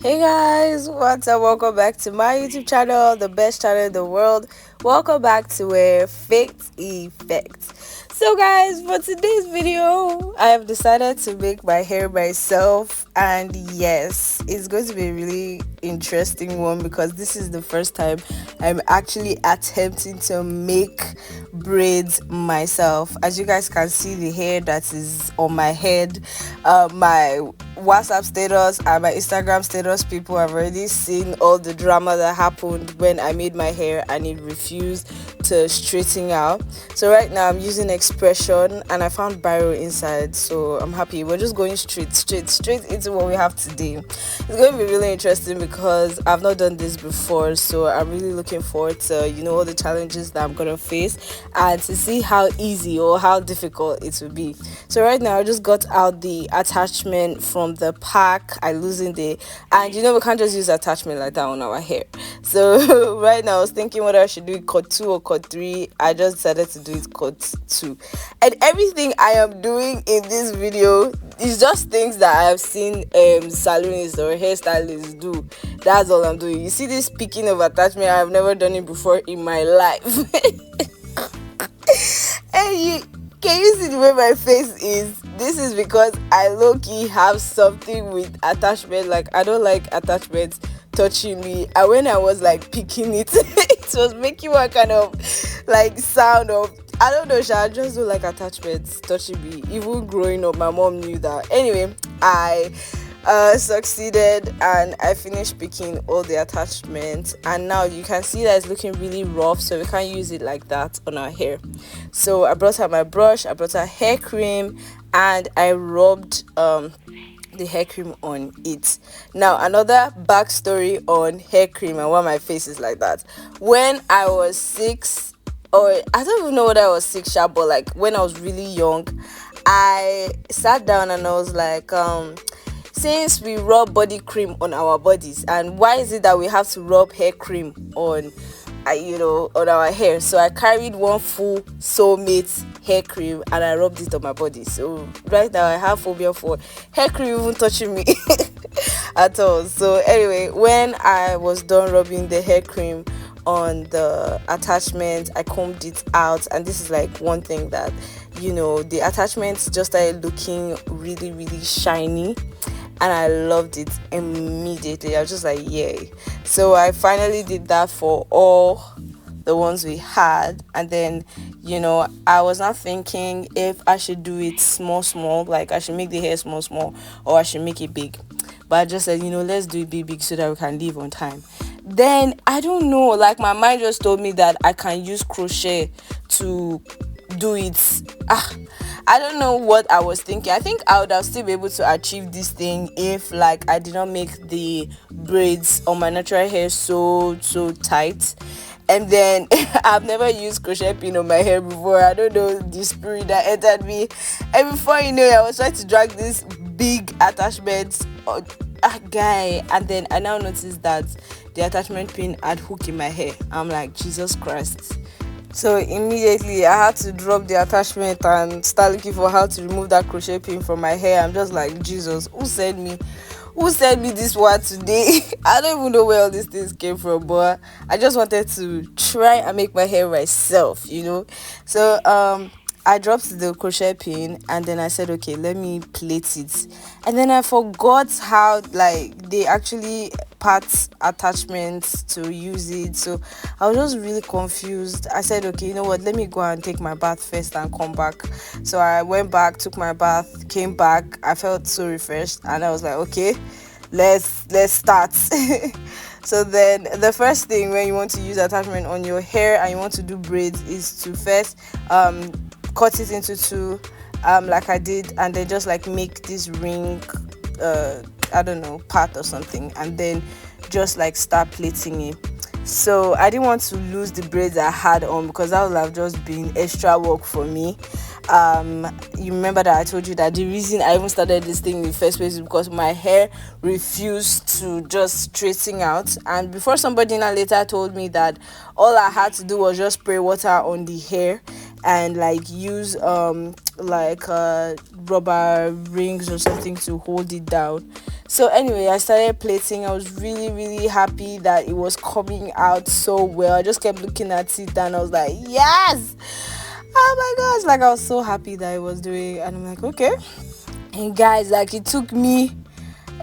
Hey guys, what's up? Welcome back to my YouTube channel, the best channel in the world. Welcome back to a Phayte effect. So guys, for today's video, I have decided to make my hair myself, and yes, it's going to be a really interesting one because this is the first time I'm actually attempting to make braids myself. As you guys can see, the hair that is on my head, my WhatsApp status and my Instagram status, people have already seen all the drama that happened when I made my hair and it refused to straighten out. So right now I'm using expression and I found biro inside, so I'm happy. We're just going straight into what we have today. It's going to be really interesting because I've not done this before, so I'm really looking forward to all the challenges that I'm gonna face and to see how easy or how difficult it will be. So right now I just got out the attachment from the pack. I loosened it, and we can't just use attachment like that on our hair. So right now I was thinking whether I should do it cut 2 or cut 3. I just decided to do it cut 2, and everything I am doing in this video is just things that I have seen salonists or hairstylists do. That's all I'm doing. You see this picking of attachment, I've never done it before in my life. And can you see the way my face is? This is because I low-key have something with attachment. Like, I don't like attachments touching me, and when I was like picking it, it was making one kind of like sound of, I don't know, I just don't like attachments touching me. Even growing up, my mom knew that. Anyway, I succeeded and I finished picking all the attachments, and now you can see that it's looking really rough, so we can't use it like that on our hair. So I brought out my brush, I brought out hair cream, and I rubbed the hair cream on it. Now, another backstory on hair cream and why my face is like that. When I was 6, or I don't even know whether I was 6, but like when I was really young, I sat down and I was like, since we rub body cream on our bodies, and why is it that we have to rub hair cream on on our hair? So I carried one full Soulmate hair cream and I rubbed it on my body. So right now I have phobia for hair cream even touching me at all. So anyway, when I was done rubbing the hair cream on the attachment, I combed it out, and this is like one thing that the attachments just started looking really shiny, and I loved it immediately. I was just like, yay. So I finally did that for all the ones we had, and then I was not thinking if I should do it small, like I should make the hair small, or I should make it big. But I just said, let's do it big so that we can leave on time. Then I don't know, like my mind just told me that I can use crochet to do it. I don't know what I was thinking. I think I would have still be able to achieve this thing if like I did not make the braids on my natural hair so tight. And then I've never used crochet pin on my hair before. I don't know the spirit that entered me, and before you know it, I was trying to drag this big attachment guy, and then I now noticed that the attachment pin had hook in my hair. I'm like, Jesus Christ. So immediately I had to drop the attachment and start looking for how to remove that crochet pin from my hair. I'm just like, Jesus, who sent me this word today? I don't even know where all these things came from, but I just wanted to try and make my hair myself. So I dropped the crochet pin, and then I said, okay, let me plait it. And then I forgot how like they actually part attachments to use it. So I was just really confused. I said, okay, you know what? Let me go and take my bath first and come back. So I went back, took my bath, came back. I felt so refreshed, and I was like, okay, let's start. So then the first thing when you want to use attachment on your hair and you want to do braids is to first cut it into 2, like I did, and then just like make this ring I don't know, part or something, and then just like start plaiting it. So I didn't want to lose the braids I had on because that would have just been extra work for me. You remember that I told you that the reason I even started this thing in the first place is because my hair refused to just straighten out, and before somebody now later told me that all I had to do was just spray water on the hair and like use like rubber rings or something to hold it down. So anyway, I started plating. I was really really happy that it was coming out so well. I just kept looking at it and I was like, yes, oh my gosh, like I was so happy that it was doing. And I'm like, okay. And guys, like it took me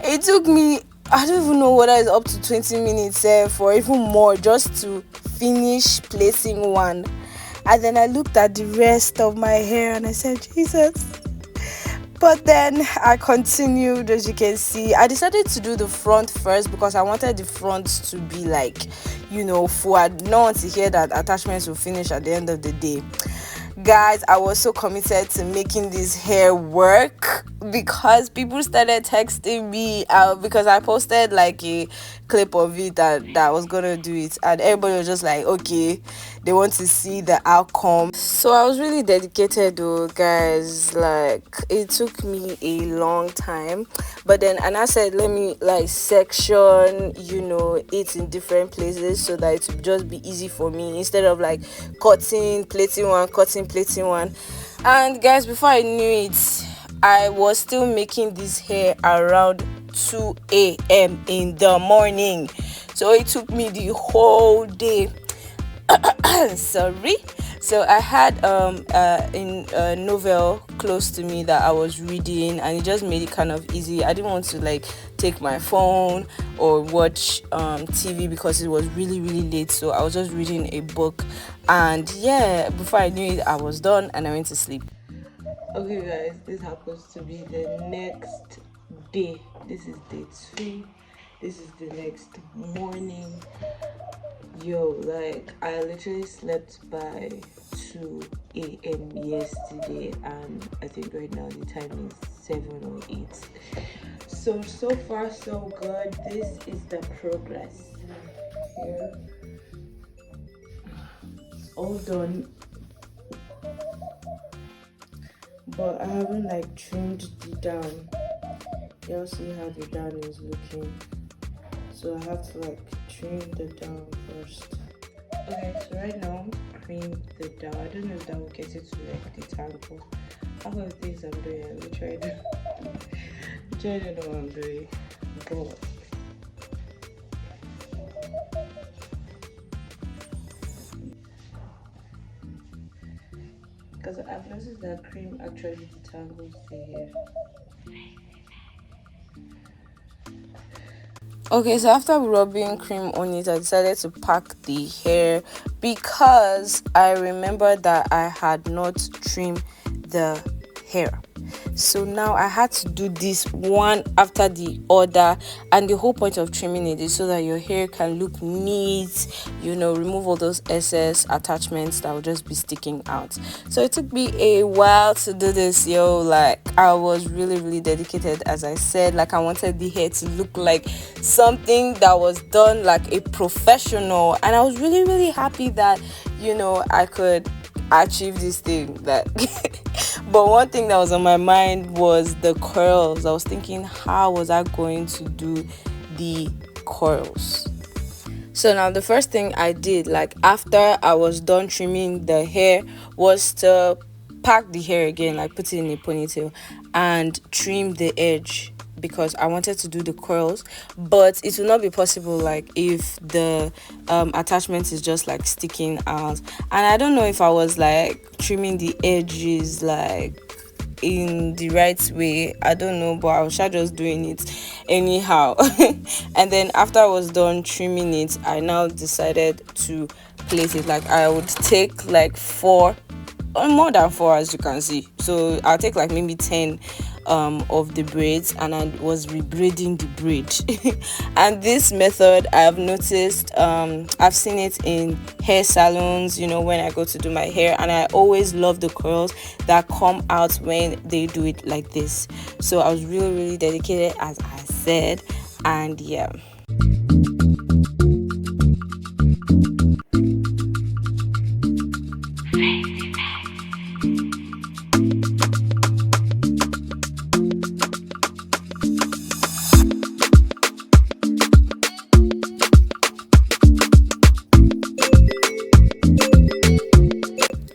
I don't even know whether it's up to 20 minutes or even more just to finish placing one. And then I looked at the rest of my hair and I said, Jesus. But then I continued. As you can see, I decided to do the front first because I wanted the front to be like, full. I don't want to hear that attachments will finish at the end of the day. Guys, I was so committed to making this hair work because people started texting me because I posted like a clip of it that I was gonna do it, and everybody was just like, okay, they want to see the outcome. So I was really dedicated though, guys. Like it took me a long time, but then and I said let me like section it in different places so that it would just be easy for me instead of like cutting plating one. And guys, before I knew it, I was still making this hair around 2 a.m. in the morning. So it took me the whole day. Sorry. So I had a novel close to me that I was reading, and it just made it kind of easy. I didn't want to like take my phone or watch TV because it was really really late. So I was just reading a book, and yeah, before I knew it, I was done and I went to sleep. Okay guys, this happens to be the next day. This is day 2. This is the next morning. Yo, like I literally slept by 2 a.m. yesterday, and I think right now the time is 7 or 8. So far so good. This is the progress here. All done, but I haven't like trimmed the down. Y'all see how the down is looking, so I have to like trim the down first. Okay, so right now cream the down. I don't know if that will get it to like the tangle. Half of the things I'm doing, I'm trying to know what I'm doing, but because I've noticed that cream actually detangles the hair. Okay, so after rubbing cream on it, I decided to pack the hair because I remembered that I had not trimmed the hair. So now I had to do this one after the other, and the whole point of trimming it is so that your hair can look neat, remove all those excess attachments that will just be sticking out. So it took me a while to do this, like I was really really dedicated. As I said, like I wanted the hair to look like something that was done like a professional, and I was really really happy that I could achieve this thing that but one thing that was on my mind was the curls. I was thinking, how was I going to do the curls? So now the first thing I did, like after I was done trimming the hair, was to pack the hair again, like put it in a ponytail and trim the edge, because I wanted to do the curls, but it will not be possible like if the attachment is just like sticking out. And I don't know if I was like trimming the edges like in the right way, I don't know, but I was just doing it anyhow. And then after I was done trimming it, I now decided to plait it. Like I would take like 4 or more than 4, as you can see. So I'll take like maybe 10 of the braids, and I was rebraiding the braid. And this method, I've noticed, I've seen it in hair salons, when I go to do my hair, and I always love the curls that come out when they do it like this. So I was really really dedicated, as I said, and yeah.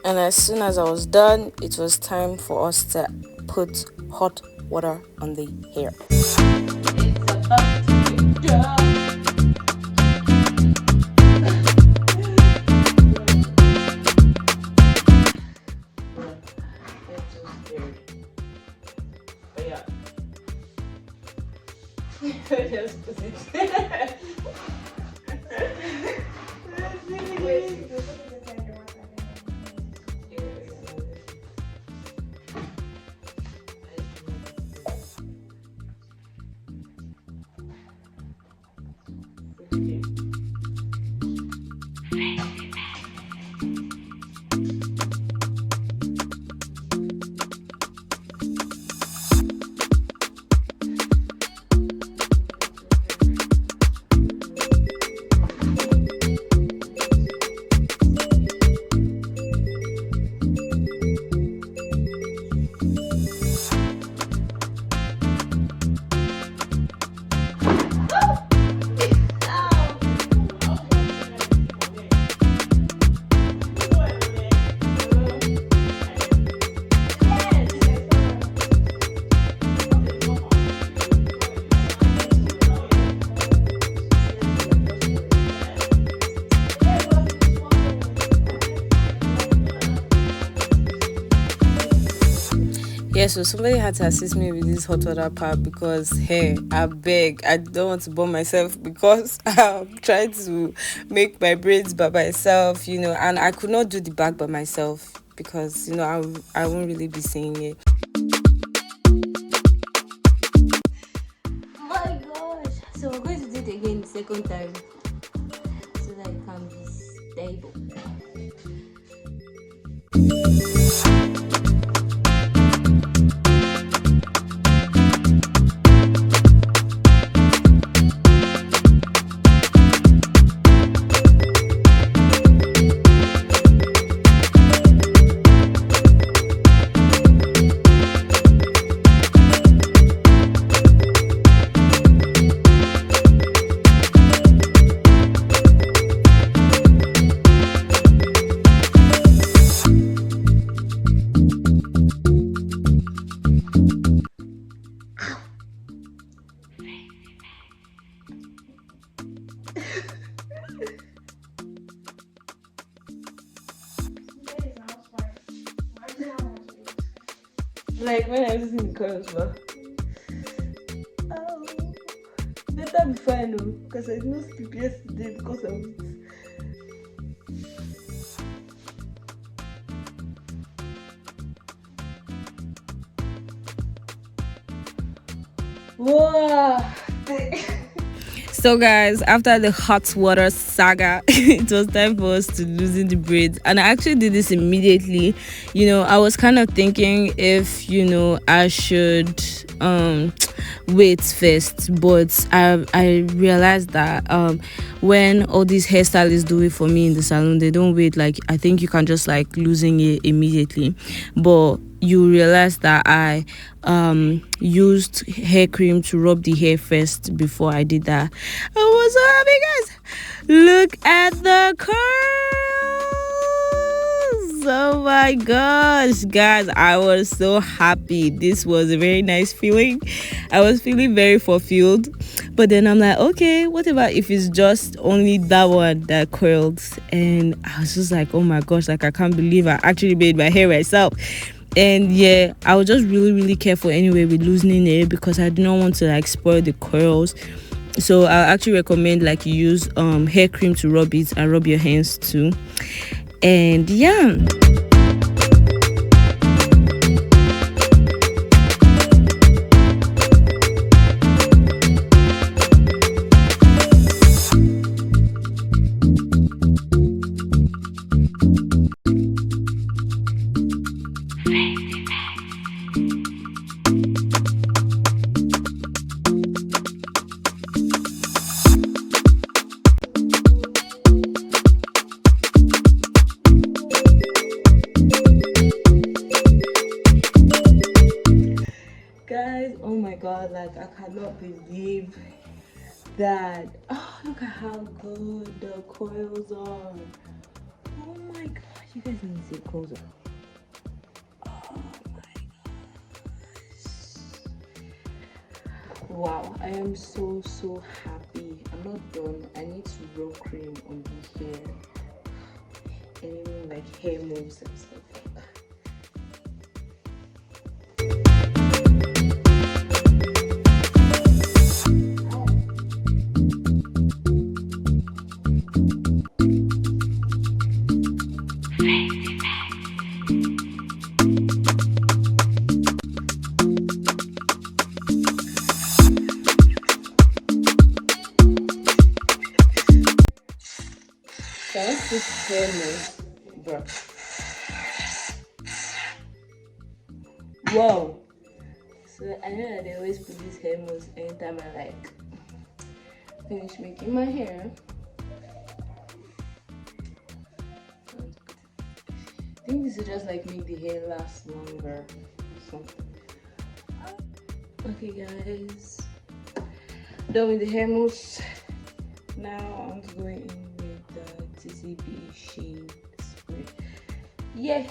And as soon as I was done, it was time for us to put hot water on the hair. It's about to be done. Just put it. Yeah, so somebody had to assist me with this hot water part because, hey, I beg, I don't want to burn myself because I'm trying to make my braids by myself, and I could not do the back by myself because, I won't really be seeing it. Oh my gosh! So we're going to do it again the second time so that it can be stable. Like when I was in curls, but better be fine, because I did not sleep yesterday because of it. Wow. So guys, after the hot water saga, it was time for us to loosen the braids, and I actually did this immediately. I was kind of thinking if I should wait first, but I realized that when all these hairstylists do it for me in the salon, they don't wait. Like, I think you can just like loosen it immediately, but you realize that I used hair cream to rub the hair first before I did that. I was so happy, guys. Look at the curls. Oh my gosh, guys, I was so happy. This was a very nice feeling. I was feeling very fulfilled, but then I'm like, okay, what about if it's just only that one that curled? And I was just like, oh my gosh, like I can't believe I actually made my hair myself. And yeah, I was just really careful anyway with loosening it because I didn't want to like spoil the curls. So I actually recommend like you use hair cream to rub it and rub your hands too. And yeah. Guys, oh my god, like I cannot believe that. Oh, look at how good the coils are. Oh my god, You guys need to see it closer. Wow, I am so happy. I'm not done. I need to roll cream on the hair and even like hair moves and stuff. So let's this hair move, bro. Whoa. So I know that they always put these hair moves anytime I like finish making my hair. I think this will just like make the hair last longer or something. Okay guys, done with the hair moves. Now I'm going in with the TCB shade spray. Yeah.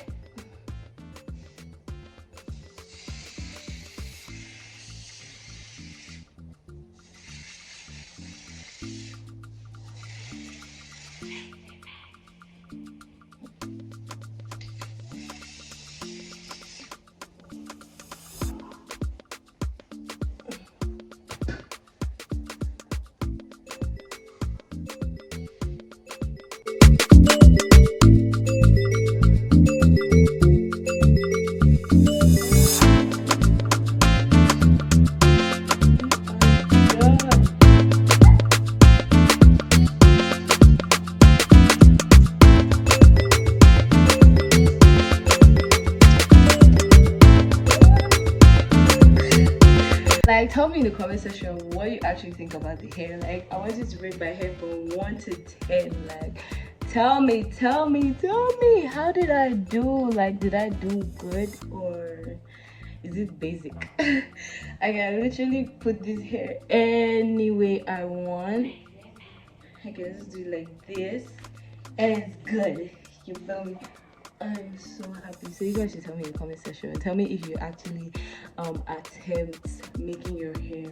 Like, tell me in the comment section what you actually think about the hair. Like, I want you to rate my hair from 1 to 10. Like, tell me how did I do? Like, did I do good or is it basic? I can literally put this hair any way I want. I can just do it like this and it's good. You feel me? I'm so happy. So you guys should tell me in the comment section and tell me if you actually attempt making your hair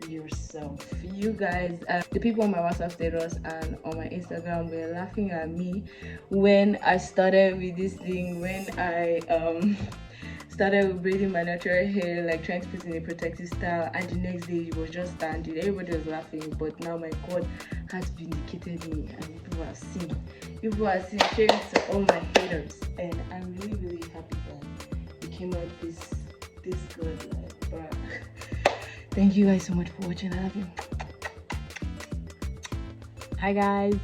yourself. You guys, the people on my WhatsApp status and on my Instagram were laughing at me when I started with this thing, when I started with braiding my natural hair, like trying to put in a protective style, and the next day it was just standing. Everybody was laughing, but now my God has vindicated me and people are seeing sharing to all my haters, and I'm really happy that it came out this good. Like, bruh. Thank you guys so much for watching. I love you. Hi guys.